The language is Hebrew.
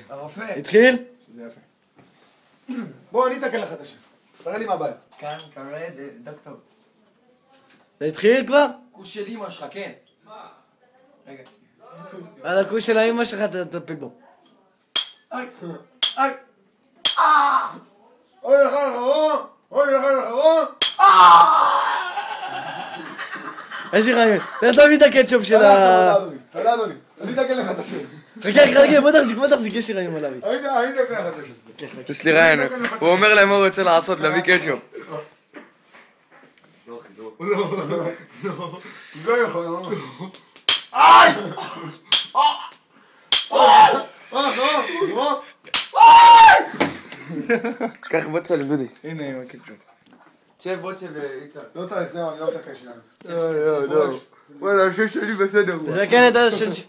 הרופא. התחיל? זה יפה. בוא, אני אתקן לך את השם. תראה לי מה הבעיה. כאן קרא דוקטור. זה התחיל כבר? כוס של אמא שלך, כן. מה? רגע. על הכוס של האמא שלך תטפל בו. אוי, אוי. אוי לך אחרון! אוי לך אחרון! יש לי רעיון. לך תביא את הקטשופ של ה... תודה אדוני. אני אתקן לך את השם. חכה, בוא תחזיק, יש לי רעיון על אבי. אני אתקן לך את השם. יש לי רעיון, הוא אומר להם מה הוא רוצה לעשות, להביא קטשופ. לא יכול, לא. איי! קח בוצה לדודי. הנה עם הקטשופ. צ'ב בוצה ויצחק. לא צריך, זהו, אני לא מתקן שלנו. לא. וואלה, השם שלי בסדר. תזקן את השם שלי.